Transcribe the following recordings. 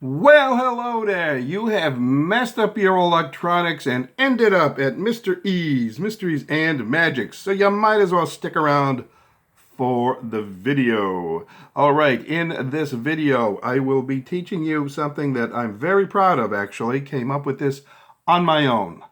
Well, hello there. You have messed up your electronics and ended up at Mr. E's, Mysteries and Magics. So you might as well stick around for the video. All right, in this video, I will be teaching you something that I'm very proud of, actually. Came up with this on my own.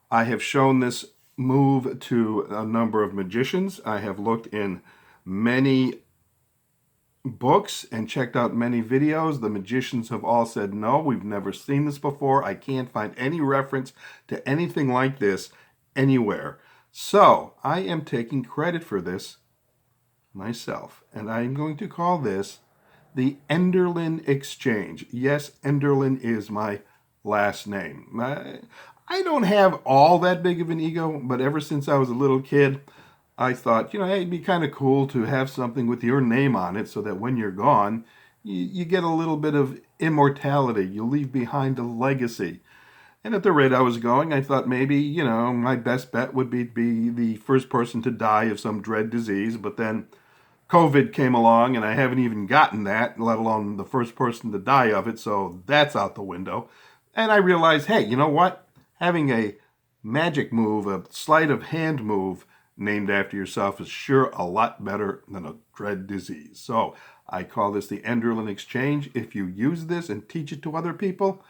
I have shown this move to a number of magicians. I have looked in many books and checked out many videos. The magicians have all said, no, we've never seen this before. I can't find any reference to anything like this anywhere. So I am taking credit for this myself, and I'm going to call this the Enderlin Exchange. Yes, Enderlin is my last name. I don't have all that big of an ego, but ever since I was a little kid, I thought, hey, it'd be kind of cool to have something with your name on it so that when you're gone, you get a little bit of immortality. You leave behind a legacy. And at the rate I was going, I thought maybe, my best bet would be the first person to die of some dread disease. But then COVID came along, and I haven't even gotten that, let alone the first person to die of it. So that's out the window. And I realized, hey, you know what? Having a magic move, a sleight of hand move, named after yourself is sure a lot better than a dread disease. So I call this the Enderlin Exchange. If you use this and teach it to other people,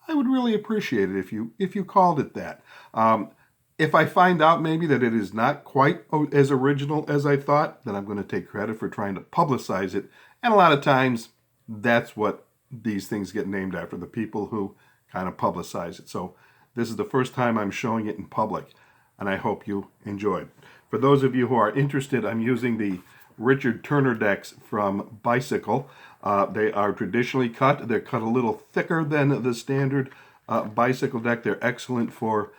I would really appreciate it if you called it that. If I find out maybe that it is not quite as original as I thought, then I'm going to take credit for trying to publicize it. And a lot of times, that's what these things get named after, the people who kind of publicize it. So this is the first time I'm showing it in public, and I hope you enjoyed. For those of you who are interested, I'm using the Richard Turner decks from Bicycle. They are traditionally cut. They're cut a little thicker than the standard Bicycle deck. They're excellent for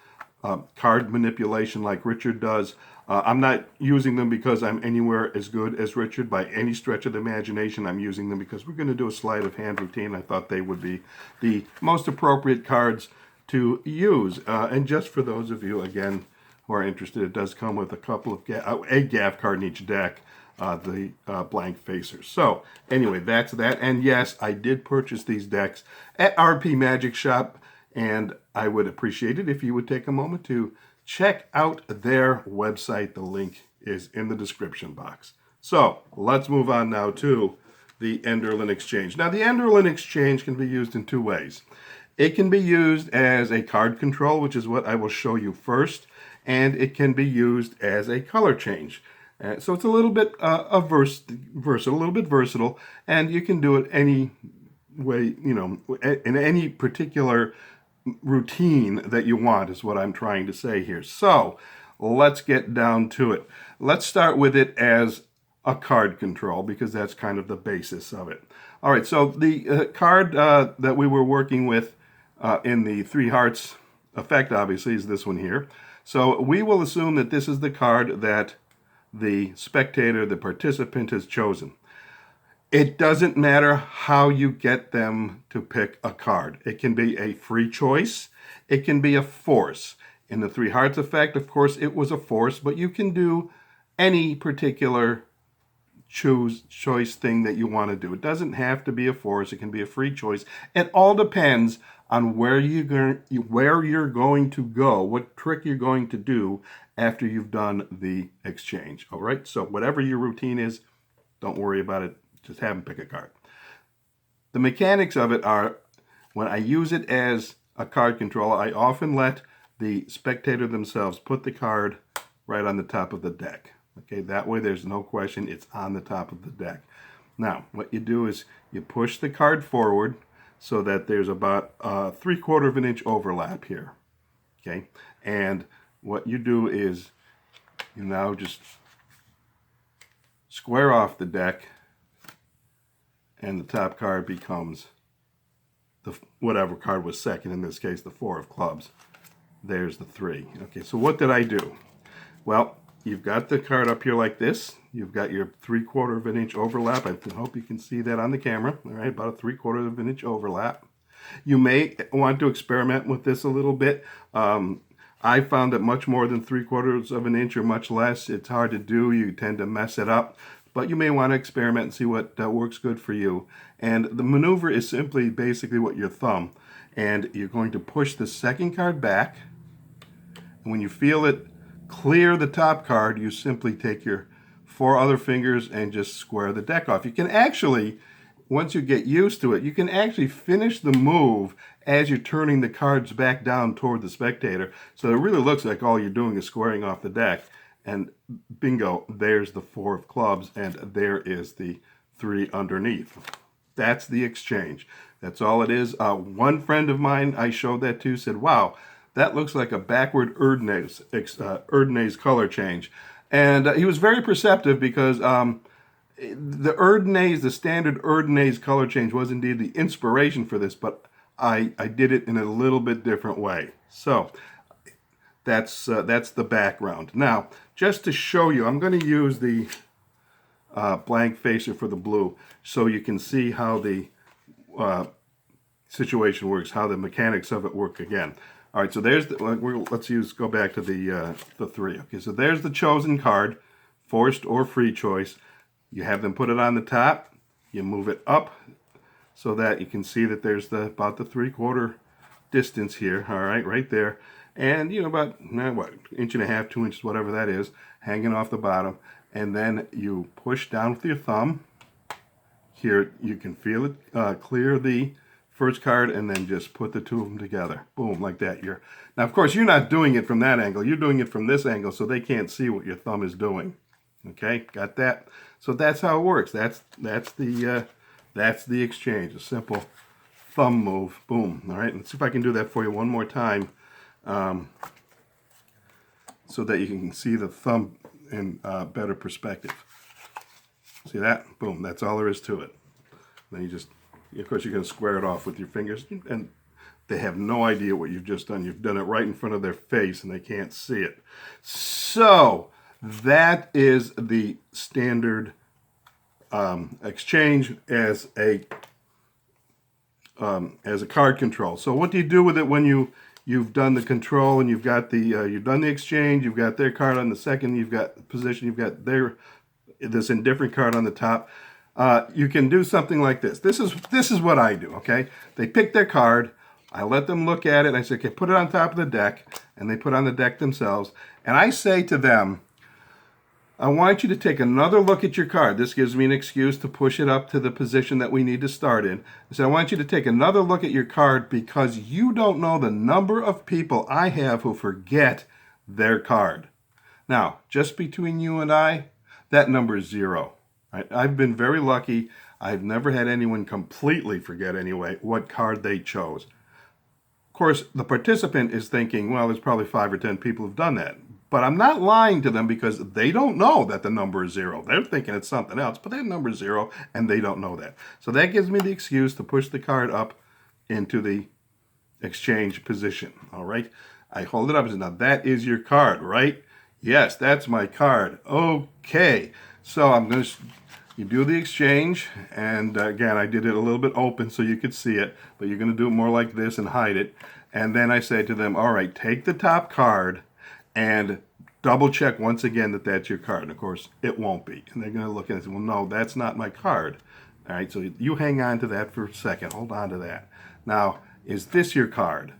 card manipulation like Richard does. I'm not using them because I'm anywhere as good as Richard by any stretch of the imagination. I'm using them because we're going to do a sleight of hand routine. I thought they would be the most appropriate cards to use. And just for those of you, again, who are interested, it does come with a couple of a gaff card in each deck, the blank facers. So anyway, that's that. And yes, I did purchase these decks at RP Magic Shop, and I would appreciate it if you would take a moment to check out their website. The link is in the description box. So let's move on now to the Enderlin Exchange. Now, the Enderlin Exchange can be used in two ways. It can be used as a card control, which is what I will show you first, and it can be used as a color change. So it's a little bit versatile, a little bit versatile, and you can do it any way, in any particular routine that you want, is what I'm trying to say here. So let's get down to it. Let's start with it as a card control, because that's kind of the basis of it. All right, so the card that we were working with in the Three Hearts effect, obviously, is this one here. So we will assume that this is the card that the spectator, the participant, has chosen. It doesn't matter how you get them to pick a card. It can be a free choice. It can be a force. In the Three Hearts effect, of course, it was a force, but you can do any particular choice thing that you want to do. It doesn't have to be a force. It can be a free choice. It all depends on where you're going to go, what trick you're going to do after you've done the exchange. All right, so whatever your routine is, don't worry about it. Just have them pick a card. The mechanics of it are, when I use it as a card control, I often let the spectator themselves put the card right on the top of the deck. Okay, that way there's no question it's on the top of the deck. Now, what you do is you push the card forward so that there's about a 3/4 of an inch overlap here. Okay, and what you do is you now just square off the deck, and the top card becomes the whatever card was second, in this case the 4 of clubs. There's the 3. Okay, so what did I do? Well, you've got the card up here like this. You've got your 3/4 of an inch overlap. I hope you can see that on the camera. All right, about a 3/4 of an inch overlap. You may want to experiment with this a little bit. I found that much more than 3/4 of an inch or much less, it's hard to do. You tend to mess it up. but you may want to experiment and see what works good for you. And the maneuver is simply basically what your thumb. And you're going to push the second card back. And when you feel it clear the top card, you simply take your 4 other fingers and just square the deck off. You can actually, once you get used to it, you can actually finish the move as you're turning the cards back down toward the spectator. So it really looks like all you're doing is squaring off the deck. And bingo, there's the 4 of clubs, and there is the 3 underneath. That's the exchange. That's all it is. One friend of mine I showed that to said, wow, that looks like a backward Erdnase color change. And he was very perceptive because the Erdnase, the standard Erdnase color change was indeed the inspiration for this, but I did it in a little bit different way. So that's the background. Now, just to show you, I'm going to use the blank facer for the blue so you can see how the situation works, how the mechanics of it work again. All right, so there's the, go back to the 3. Okay, so there's the chosen card, forced or free choice. You have them put it on the top. You move it up so that you can see that there's about the 3/4 distance here. All right, right there, and you know, about what, 1.5 inches, 2 inches, whatever that is, hanging off the bottom. And then you push down with your thumb. Here you can feel it clear the first card, and then just put the 2 of them together. Boom, like that. Now, of course, you're not doing it from that angle. You're doing it from this angle, so they can't see what your thumb is doing. Okay, got that? So that's how it works. That's the exchange. A simple thumb move. Boom. All right. Let's see if I can do that for you one more time, so that you can see the thumb in better perspective. See that? Boom. That's all there is to it. Then you just, of course, you're going to square it off with your fingers, and they have no idea what you've just done. You've done it right in front of their face, and they can't see it. So that is the standard exchange as a card control. So what do you do with it when you've done the control and you've got you've done the exchange, you've got their card on the second, you've got position, you've got this indifferent card on the top? You can do something like this. This is what I do, okay? They pick their card, I let them look at it, and I say, okay, put it on top of the deck, and they put on the deck themselves, and I say to them, I want you to take another look at your card. This gives me an excuse to push it up to the position that we need to start in. So I want you to take another look at your card because you don't know the number of people I have who forget their card. Now, just between you and I, that number is 0. Right? I've been very lucky. I've never had anyone completely forget anyway what card they chose. Of course, the participant is thinking, well, there's probably 5 or 10 people who've done that. But I'm not lying to them because they don't know that the number is 0. They're thinking it's something else, but that number is 0, and they don't know that. So that gives me the excuse to push the card up into the exchange position. All right? I hold it up and say, now that is your card, right? Yes, that's my card. Okay. So I'm going to, you do the exchange, and again, I did it a little bit open so you could see it, but you're going to do it more like this and hide it. And then I say to them, all right, take the top card and double check once again that that's your card. And of course, it won't be. And they're going to look at it and say, well, no, that's not my card. All right, so you hang on to that for a second. Hold on to that. Now, is this your card?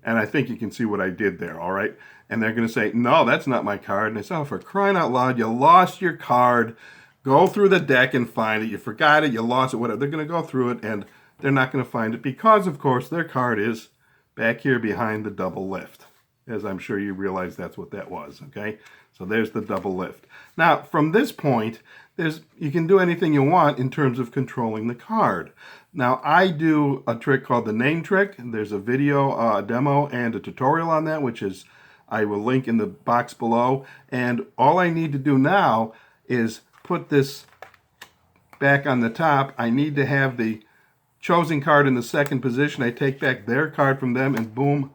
And I think you can see what I did there, all right? And they're going to say, no, that's not my card. And I say, oh, for crying out loud, you lost your card. Go through the deck and find it. You forgot it, you lost it, whatever. They're going to go through it, and they're not going to find it because, of course, their card is back here behind the double lift. As I'm sure you realize that's what that was, okay? So there's the double lift. Now, from this point, you can do anything you want in terms of controlling the card. Now, I do a trick called the name trick. There's a video, a demo, and a tutorial on that, which is I will link in the box below. And all I need to do now is put this back on the top. I need to have the chosen card in the second position. I take back their card from them, and boom,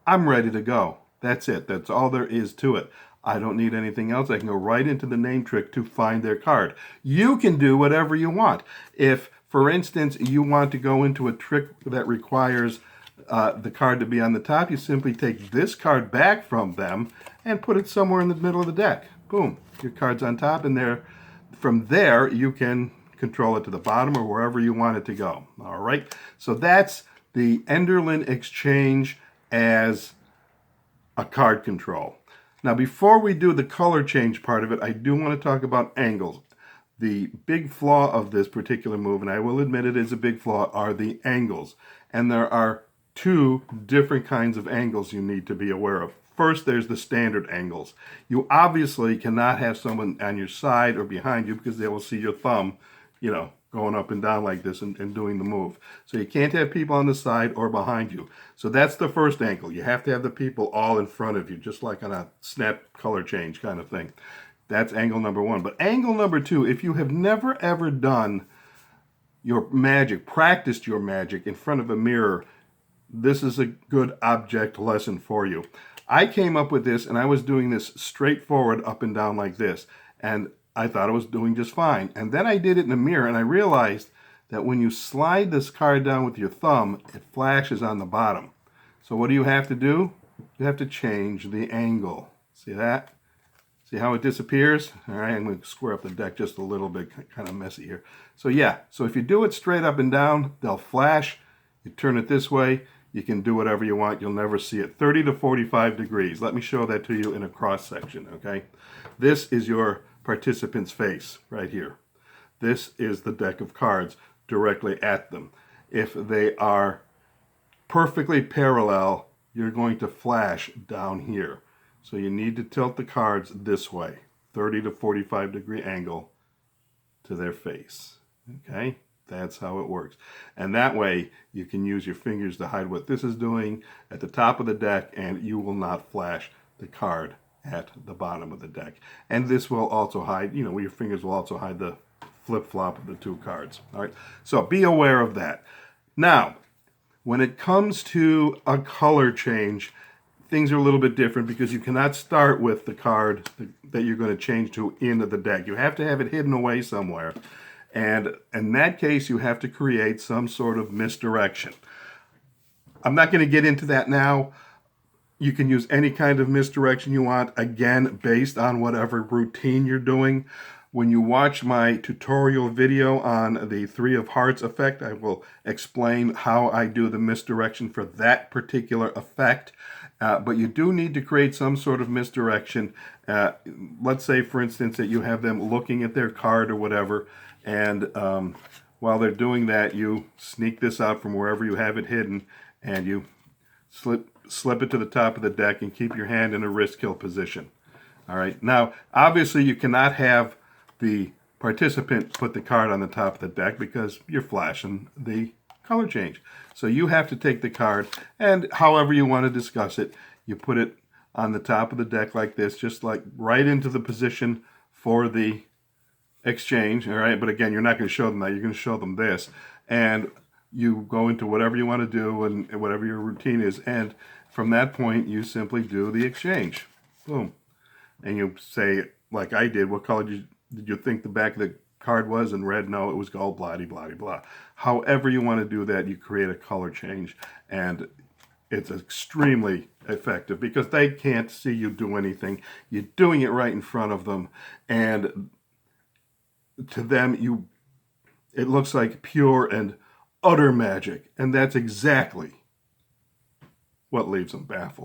I'm ready to go. That's it. That's all there is to it. I don't need anything else. I can go right into the name trick to find their card. You can do whatever you want. If, for instance, you want to go into a trick that requires the card to be on the top, you simply take this card back from them and put it somewhere in the middle of the deck. Boom, your card's on top, and there, from there you can control it to the bottom or wherever you want it to go. All right, so that's the Enderlin exchange as a card control. Now, before we do the color change part of it, I do want to talk about angles. The big flaw of this particular move, and I will admit it is a big flaw, are the angles. And there are two different kinds of angles you need to be aware of. First, there's the standard angles. You obviously cannot have someone on your side or behind you because they will see your thumb, going up and down like this and doing the move. So you can't have people on the side or behind you. So that's the first angle. You have to have the people all in front of you, just like on a snap color change kind of thing. That's angle number one. But angle number two, if you have never ever done your magic, practiced your magic in front of a mirror, this is a good object lesson for you. I came up with this and I was doing this straightforward up and down like this. And I thought I was doing just fine. And then I did it in the mirror and I realized that when you slide this card down with your thumb, it flashes on the bottom. So what do you have to do? You have to change the angle. See that? See how it disappears? All right, I'm going to square up the deck just a little bit, kind of messy here. So yeah, so if you do it straight up and down, they'll flash. You turn it this way, you can do whatever you want. You'll never see it. 30 to 45 degrees. Let me show that to you in a cross section, okay? This is your participant's face right here. This is the deck of cards directly at them. If they are perfectly parallel, you're going to flash down here. So you need to tilt the cards this way, 30 to 45 degree angle to their face. Okay, that's how it works. And that way you can use your fingers to hide what this is doing at the top of the deck, and you will not flash the card at the bottom of the deck. And this will also hide, your fingers will also hide the flip-flop of the two cards. All right, so be aware of that. Now, when it comes to a color change, things are a little bit different because you cannot start with the card that you're going to change to into the deck. You have to have it hidden away somewhere. And in that case, you have to create some sort of misdirection. I'm not going to get into that now. You can use any kind of misdirection you want, again, based on whatever routine you're doing. When you watch my tutorial video on the Three of Hearts effect, I will explain how I do the misdirection for that particular effect. But you do need to create some sort of misdirection. Let's say, for instance, that you have them looking at their card or whatever, and while they're doing that, you sneak this out from wherever you have it hidden, and you slip it to the top of the deck and keep your hand in a wrist kill position. All right. Now, obviously, you cannot have the participant put the card on the top of the deck because you're flashing the color change. So you have to take the card, and however you want to discuss it, you put it on the top of the deck like this, just like right into the position for the exchange. All right. But again, you're not going to show them that. You're going to show them this. And you go into whatever you want to do and whatever your routine is. And from that point, you simply do the exchange. Boom. And you say, like I did, what color did you think the back of the card was? And red, no, it was gold, blah, blah, blah. However you want to do that, you create a color change. And it's extremely effective because they can't see you do anything. You're doing it right in front of them. And to them, it looks like pure and utter magic. And that's exactly what leaves them baffled.